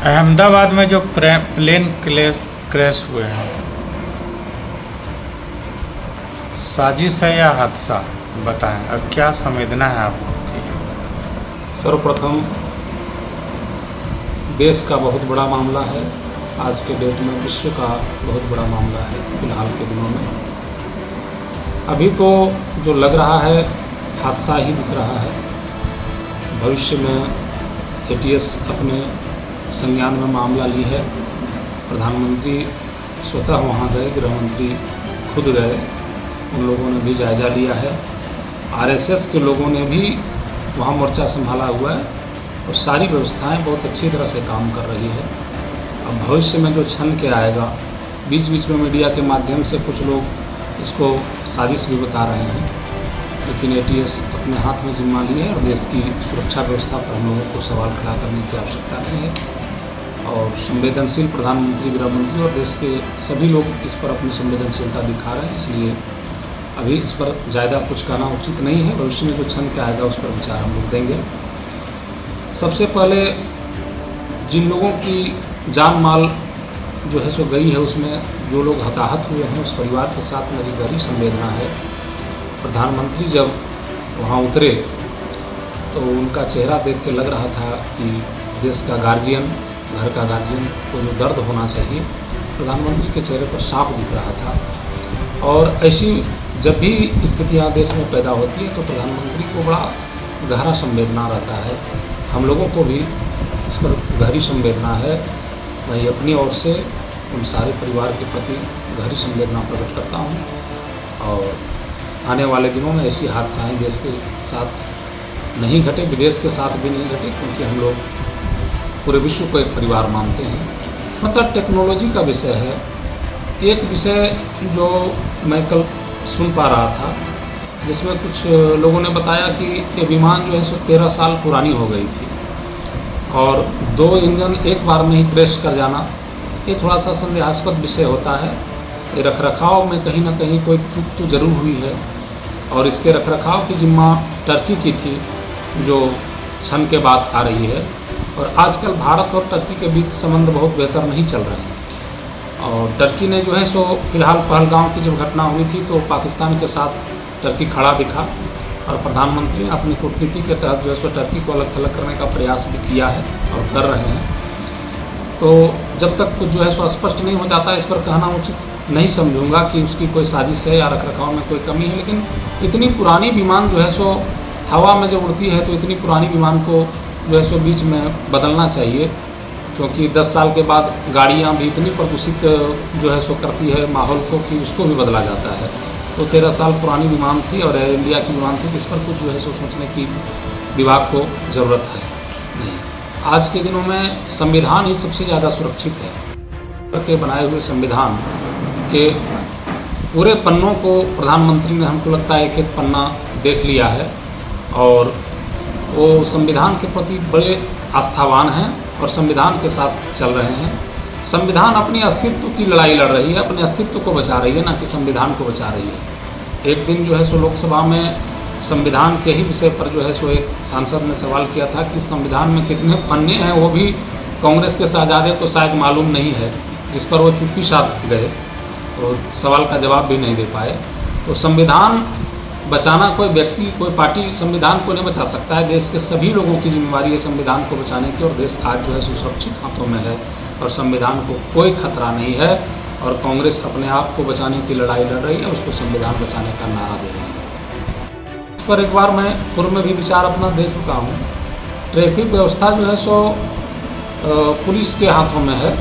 अहमदाबाद में जो plane crash हुए हैं, साजिश है या हादसा, बताएं। अब क्या संवेदना है आपकी? सर्वप्रथम देश का बहुत बड़ा मामला है, आज के डेट में विश्व का बहुत बड़ा मामला है फिलहाल के दिनों में। अभी तो जो लग रहा है हादसा ही दिख रहा है। भविष्य में एटीएस अपने संज्ञान में मामला ली है। प्रधानमंत्री स्वतः वहाँ गए, गृह मंत्री खुद गए, उन लोगों ने भी जायज़ा लिया है। आरएसएस के लोगों ने भी वहाँ मोर्चा संभाला हुआ है और सारी व्यवस्थाएं बहुत अच्छी तरह से काम कर रही है। अब भविष्य में जो छन के आएगा, बीच बीच में मीडिया के माध्यम से कुछ लोग इसको साजिश भी बता रहे हैं, लेकिन एटीएस अपने हाथ में जिम्मा ली है और देश की सुरक्षा व्यवस्था पर हम लोगों को सवाल खड़ा करने की आवश्यकता नहीं है। और संवेदनशील प्रधानमंत्री, गृह मंत्री और देश के सभी लोग इस पर अपनी संवेदनशीलता दिखा रहे हैं, इसलिए अभी इस पर ज़्यादा कुछ कहना उचित नहीं है। भविष्य में जो छन के आएगा उस पर विचार हम लोग देंगे। सबसे पहले जिन लोगों की जान माल जो है सो गई है, उसमें जो लोग हताहत हुए हैं उस परिवार के साथ मेरी गहरी संवेदना है। प्रधानमंत्री जब वहाँ उतरे तो उनका चेहरा देख के लग रहा था कि देश का गार्जियन, घर का गार्जियन को जो दर्द होना चाहिए, प्रधानमंत्री के चेहरे पर साफ दिख रहा था। और ऐसी जब भी स्थितियाँ देश में पैदा होती है तो प्रधानमंत्री को बड़ा गहरा संवेदना रहता है। हम लोगों को भी इस पर गहरी संवेदना है। मैं अपनी ओर से उन सारे परिवार के प्रति गहरी संवेदना प्रकट करता हूँ और आने वाले दिनों में ऐसी हादसाएँ देश के साथ नहीं घटे, विदेश के साथ भी नहीं घटे, क्योंकि हम लोग पूरे विश्व को एक परिवार मानते हैं। मतलब टेक्नोलॉजी का विषय है। एक विषय जो मैं कल सुन पा रहा था, जिसमें कुछ लोगों ने बताया कि ये विमान जो है सो 13 साल पुरानी हो गई थी और 2 इंजन एक बार में ही क्रैश कर जाना, ये थोड़ा सा संदेहास्पद विषय होता है। ये रखरखाव में कहीं ना कहीं कोई चूक तो जरूर हुई है और इसके रखरखाव की जिम्मा टर्की की थी, जो छन के बाद आ रही है। और आजकल भारत और टर्की के बीच संबंध बहुत बेहतर नहीं चल रहे हैं और टर्की ने जो है सो फिलहाल पहलगाम की जब घटना हुई थी तो पाकिस्तान के साथ टर्की खड़ा दिखा और प्रधानमंत्री ने अपनी कूटनीति के तहत जो है सो टर्की को अलग थलग करने का प्रयास भी किया है और कर रहे हैं। तो जब तक कुछ जो है सो स्पष्ट नहीं हो जाता, इस पर कहना उचित नहीं समझूंगा कि उसकी कोई साजिश है या रखरखाव में कोई कमी है। लेकिन इतनी पुरानी विमान जो है सो हवा में जब उड़ती है तो इतनी पुरानी विमान को जो है सो बीच में बदलना चाहिए, क्योंकि 10 साल के बाद गाड़ियाँ भी इतनी प्रदूषित जो है सो करती है माहौल को कि उसको भी बदला जाता है। तो 13 साल पुरानी विमान थी और एयर इंडिया की विमान थी, इस पर कुछ जो है सो सोचने की विभाग को ज़रूरत है नहीं। आज के दिनों में संविधान ही सबसे ज़्यादा सुरक्षित है। के बनाए हुए संविधान के पूरे पन्नों को प्रधानमंत्री ने, हमको लगता है, एक पन्ना देख लिया है और वो संविधान के प्रति बड़े आस्थावान हैं और संविधान के साथ चल रहे हैं। संविधान अपने अस्तित्व की लड़ाई लड़ रही है, अपने अस्तित्व को बचा रही है, ना कि संविधान को बचा रही है। एक दिन जो है सो लोकसभा में संविधान के ही विषय पर जो है सो एक सांसद ने सवाल किया था कि संविधान में कितने पन्ने हैं, वो भी कांग्रेस के शहजादे को शायद मालूम नहीं है, जिस पर वो चुप्पी साध गए और सवाल का जवाब भी नहीं दे पाए। तो संविधान बचाना कोई व्यक्ति, कोई पार्टी संविधान को नहीं बचा सकता है। देश के सभी लोगों की जिम्मेवारी है संविधान को बचाने की और देश आज जो है सुरक्षित हाथों में है और संविधान को कोई खतरा नहीं है और कांग्रेस अपने आप को बचाने की लड़ाई लड़ रही है, उसको संविधान बचाने का नारा दे रही है। इस पर एक बार मैं पूर्व में भी विचार अपना दे चुका हूँ। ट्रैफिक व्यवस्था जो है सो पुलिस के हाथों में है,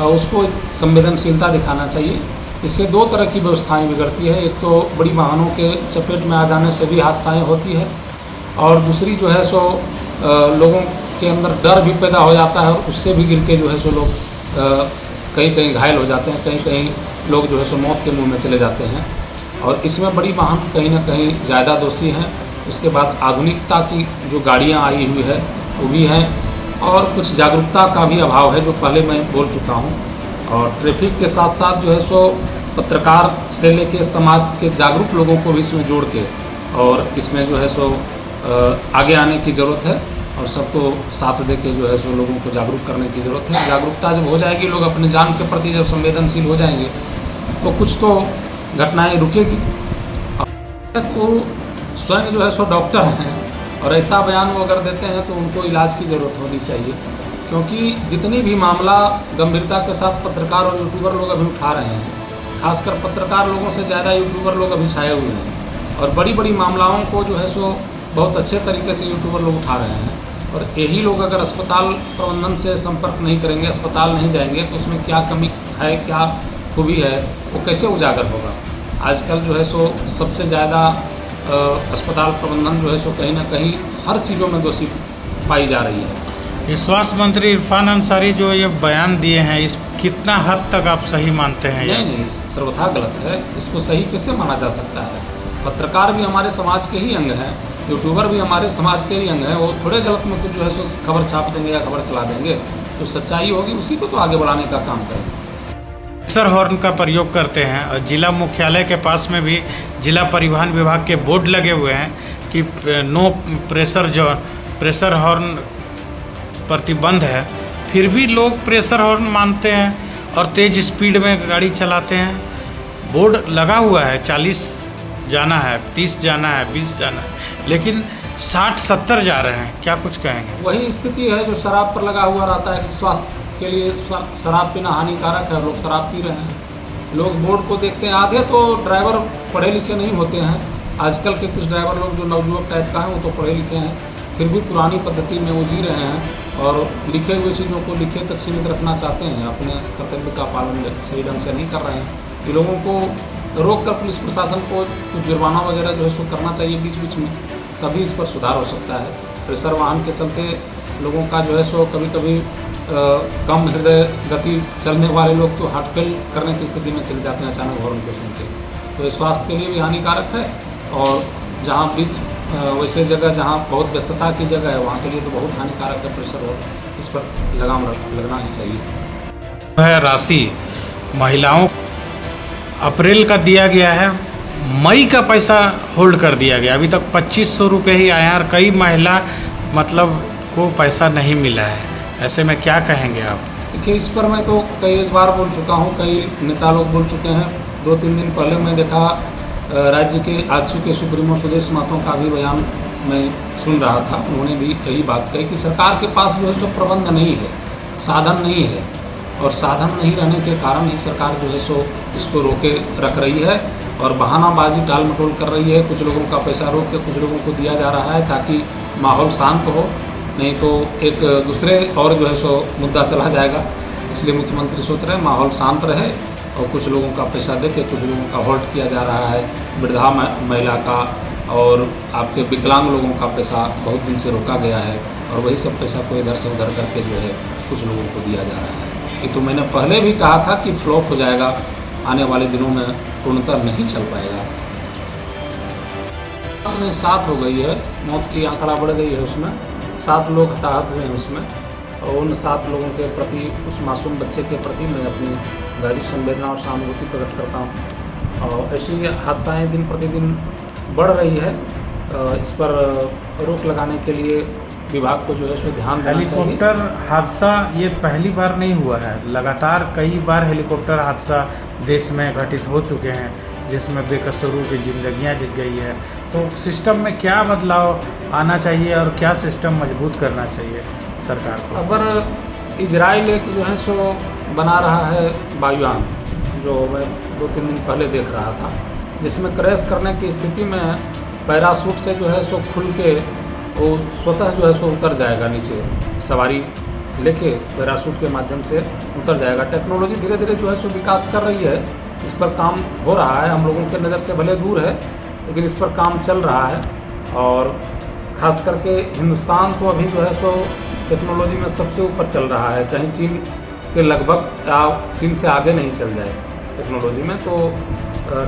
उसको संवेदनशीलता दिखाना चाहिए। इससे 2 तरह की व्यवस्थाएं बिगड़ती है। एक तो बड़ी वाहनों के चपेट में आ जाने से भी हादसाएँ होती है और दूसरी जो है सो लोगों के अंदर डर भी पैदा हो जाता है और उससे भी गिर के जो है सो लोग कहीं कहीं घायल हो जाते हैं, कहीं कहीं लोग जो है सो मौत के मुंह में चले जाते हैं। और इसमें बड़ी वाहन कहीं ना कहीं ज़्यादा दोषी हैं। उसके बाद आधुनिकता की जो गाड़ियाँ आई हुई है वो भी हैं और कुछ जागरूकता का भी अभाव है, जो पहले मैं बोल चुका हूँ। और ट्रैफिक के साथ साथ जो है सो पत्रकार से लेके समाज के जागरूक लोगों को भी इसमें जोड़ के और इसमें जो है सो आगे आने की ज़रूरत है। और सबको साथ दे के जो है सो लोगों को जागरूक करने की ज़रूरत है। जागरूकता जब हो जाएगी, लोग अपने जान के प्रति जब संवेदनशील हो जाएंगे तो कुछ तो घटनाएं रुकेगी। तो स्वयं जो है सो डॉक्टर हैं और ऐसा बयान वो अगर देते हैं तो उनको इलाज की ज़रूरत होनी चाहिए, क्योंकि जितनी भी मामला गंभीरता के साथ पत्रकार और यूट्यूबर लोग अभी उठा रहे हैं, खासकर पत्रकार लोगों से ज़्यादा यूट्यूबर लोग अभी छाए हुए हैं और बड़ी बड़ी मामलाओं को जो है सो बहुत अच्छे तरीके से यूट्यूबर लोग उठा रहे हैं। और यही लोग अगर अस्पताल प्रबंधन से संपर्क नहीं करेंगे, अस्पताल नहीं जाएंगे, तो उसमें क्या कमी है, क्या खूबी है, वो कैसे उजागर होगा। आजकल जो है सो सबसे ज़्यादा अस्पताल प्रबंधन जो है सो कहीं ना कहीं हर चीज़ों में दोषी पाई जा रही है। स्वास्थ्य मंत्री इरफान अंसारी जो ये बयान दिए हैं, इस कितना हद तक आप सही मानते हैं? नहीं, सर्वथा गलत है। इसको सही कैसे माना जा सकता है? पत्रकार भी हमारे समाज के ही अंग हैं, यूट्यूबर भी हमारे समाज के ही अंग हैं। वो थोड़े गलत में कुछ जो है सो खबर छाप देंगे या खबर चला देंगे, तो सच्चाई होगी उसी को तो आगे बढ़ाने का काम करें। प्रेशर हॉर्न का प्रयोग करते हैं और जिला मुख्यालय के पास में भी जिला परिवहन विभाग के बोर्ड लगे हुए हैं कि नो प्रेशर हॉर्न प्रतिबंध है, फिर भी लोग प्रेशर हॉर्न मानते हैं और तेज़ स्पीड में गाड़ी चलाते हैं। बोर्ड लगा हुआ है 40 जाना है, 30 जाना है, 20 जाना है, लेकिन 60-70 जा रहे हैं। क्या कुछ कहेंगे? वही स्थिति है जो शराब पर लगा हुआ रहता है कि स्वास्थ्य के लिए शराब पीना हानिकारक है, लोग शराब पी रहे हैं। लोग बोर्ड को देखते हैं, आधे तो ड्राइवर पढ़े लिखे नहीं होते हैं। आजकल के कुछ ड्राइवर लोग जो नवयुवक टाइप का है वो तो पढ़े लिखे हैं, फिर भी पुरानी पद्धति में वो जी रहे हैं और लिखे हुए चीज़ों को लिखे तक सीमित रखना चाहते हैं, अपने कर्तव्य का पालन सही ढंग से नहीं कर रहे हैं। ये लोगों को रोक कर पुलिस प्रशासन को कुछ जुर्माना वगैरह जो है सो करना चाहिए बीच बीच में, तभी इस पर सुधार हो सकता है। प्रेशर वाहन के चलते लोगों का जो है सो कभी कभी कम हृदय गति चलने वाले लोग तो हार्ट फेल करने की स्थिति में चले जाते हैं अचानक हॉर्न को सुन के। तो ये स्वास्थ्य के लिए भी हानिकारक है और जहाँ बीच वैसे जगह जहाँ बहुत व्यस्तता की जगह है वहाँ के लिए तो बहुत हानिकारक है प्रेशर हॉर्न। इस पर लगाम लगना ही चाहिए। है राशि महिलाओं अप्रैल का दिया गया है, मई का पैसा होल्ड कर दिया गया, अभी तक 2500 रुपये ही आया और कई महिला मतलब को पैसा नहीं मिला है। ऐसे में क्या कहेंगे आप? देखिए, इस पर मैं तो कई बार बोल चुका हूँ, कई नेता लोग बोल चुके हैं। 2-3 दिन पहले मैं देखा राज्य के आजसू के सुप्रीमो सुदेश महतो का भी बयान मैं सुन रहा था। उन्होंने भी यही बात कही कि सरकार के पास जो है सो प्रबंध नहीं है, साधन नहीं है और साधन नहीं रहने के कारण ही सरकार जो है सो इसको रोके रख रही है और बहानाबाजी टाल मटोल कर रही है। कुछ लोगों का पैसा रोक के कुछ लोगों को दिया जा रहा है ताकि माहौल शांत हो, नहीं तो एक दूसरे और जो है सो मुद्दा चला जाएगा। इसलिए मुख्यमंत्री सोच रहे हैं माहौल शांत रहे और कुछ लोगों का पैसा दे के कुछ लोगों का होल्ड किया जा रहा है। वृद्धा महिला का और आपके विकलांग लोगों का पैसा बहुत दिन से रोका गया है और वही सब पैसा को इधर से उधर करके जो है कुछ लोगों को दिया जा रहा है। ये तो मैंने पहले भी कहा था कि फ्लॉप हो जाएगा, आने वाले दिनों में पूर्णतः नहीं चल पाएगा। 7 हो गई है, मौत की आंकड़ा बढ़ गई है, उसमें 7 लोग हताहत हुए हैं उसमें, और उन 7 लोगों के प्रति, उस मासूम बच्चे के प्रति मैं अपनी गहरी संवेदना और सहानुभूति प्रकट करता हूँ। और ऐसी हादसाएँ दिन प्रतिदिन बढ़ रही है, इस पर रोक लगाने के लिए विभाग को जो है सो ध्यान देना चाहिए। हेलीकॉप्टर हादसा ये पहली बार नहीं हुआ है, लगातार कई बार हेलीकॉप्टर हादसा देश में घटित हो चुके हैं जिसमें बेकसूरों की जिंदगियां गई है। तो सिस्टम में क्या बदलाव आना चाहिए और क्या सिस्टम मजबूत करना चाहिए सरकार को? अगर इजराइल एक जो है सो बना रहा है वायुयान, जो मैं 2-3 दिन पहले देख रहा था, जिसमें क्रैश करने की स्थिति में पैराशूट से जो है सो खुल के वो स्वतः जो है सो उतर जाएगा नीचे, सवारी लेके पैराशूट के माध्यम से उतर जाएगा। टेक्नोलॉजी धीरे धीरे जो है सो विकास कर रही है, इस पर काम हो रहा है, हम लोगों के नज़र से भले दूर है लेकिन इस पर काम चल रहा है। और ख़ास करके हिंदुस्तान तो अभी जो है सो टेक्नोलॉजी में सबसे ऊपर चल रहा है, कहीं चीन के लगभग या चीन से आगे नहीं चल जाए टेक्नोलॉजी में। तो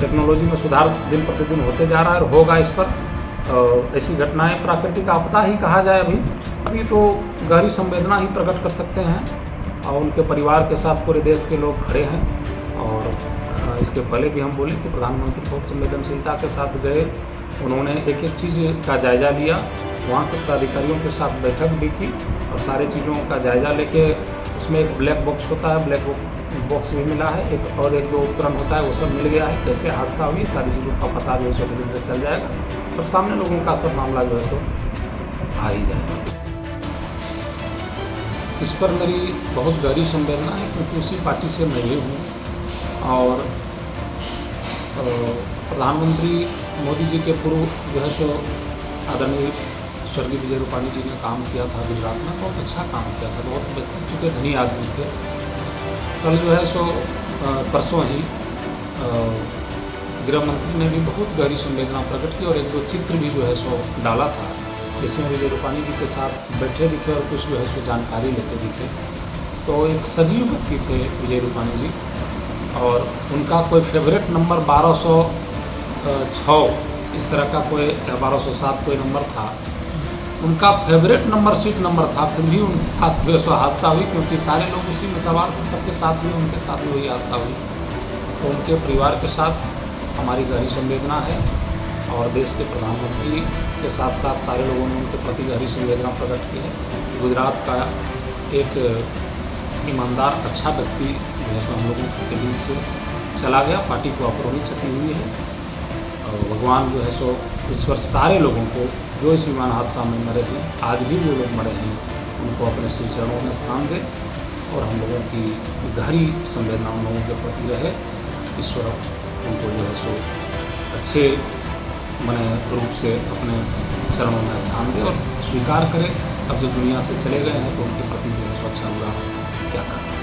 टेक्नोलॉजी में सुधार दिन प्रतिदिन होते जा रहा है और होगा। इस पर ऐसी घटनाएं प्राकृतिक आपदा ही कहा जाए अभी तो गहरी संवेदना ही प्रकट कर सकते हैं और उनके परिवार के साथ पूरे देश के लोग खड़े हैं। और इसके पहले भी हम बोले कि प्रधानमंत्री बहुत संवेदनशीलता के साथ गए उन्होंने एक एक चीज़ का जायज़ा लिया, वहाँ के पदाधिकारियों के साथ बैठक भी की और सारी चीज़ों का जायज़ा लेके उसमें एक ब्लैक बॉक्स होता है, ब्लैक बॉक्स भी मिला है, एक दो उपकरण होता है, वो सब मिल गया है। कैसे हादसा हुई सारी चीज़ों का पता जो है सो धीरे धीरे चल जाएगा और सामने लोगों का सब मामला जो है सो आ ही जाएगा। इस पर मेरी बहुत गहरी संवेदना है, क्योंकि उसी पार्टी से मैं भी हूँ और प्रधानमंत्री मोदी जी के पूर्व जो है सो आदरणीय स्वर्गीय विजय रूपाणी जी ने काम किया था गुजरात में, बहुत अच्छा काम किया था, बहुत व्यक्तित्व के धनी आदमी थे। कल जो है सो परसों ही गृह मंत्री ने भी बहुत गहरी संवेदना प्रकट की और एक दो चित्र भी जो है सो डाला था, जिसमें विजय रूपाणी जी के साथ बैठे दिखे और कुछ जो है सो जानकारी लेते दिखे। तो एक सजीव व्यक्ति थे विजय रूपाणी जी और उनका कोई फेवरेट नंबर 1206 इस तरह का कोई 1207 कोई नंबर था, उनका फेवरेट नंबर सीट नंबर था, फिर भी उनके साथ जो है सो हादसा हुई, क्योंकि सारे लोग उसी में सवार थे, सबके साथ भी उनके साथ भी वही हादसा हुई। तो उनके परिवार के साथ हमारी गहरी संवेदना है और देश के प्रधानमंत्री के साथ साथ सारे लोगों ने उनके प्रति गहरी संवेदना प्रकट की है। गुजरात का एक ईमानदार अच्छा व्यक्ति जो है सो हम लोगों के बीच से चला गया, पार्टी को अपूर्णी क्षति हुई है और भगवान जो है सो ईश्वर सारे लोगों को जो इस विमान हादसा में मरे हैं, आज भी जो लोग मरे हैं, उनको अपने श्री चरणों में स्थान दे और हम लोगों की गहरी संवेदना उन लोगों के प्रति रहे। ईश्वर उनको जो है सो अच्छे मने रूप से अपने चरणों में स्थान दे और स्वीकार करे। अब जो दुनिया से चले गए हैं तो उनके प्रति जो है सो अच्छा बुरा क्या करें।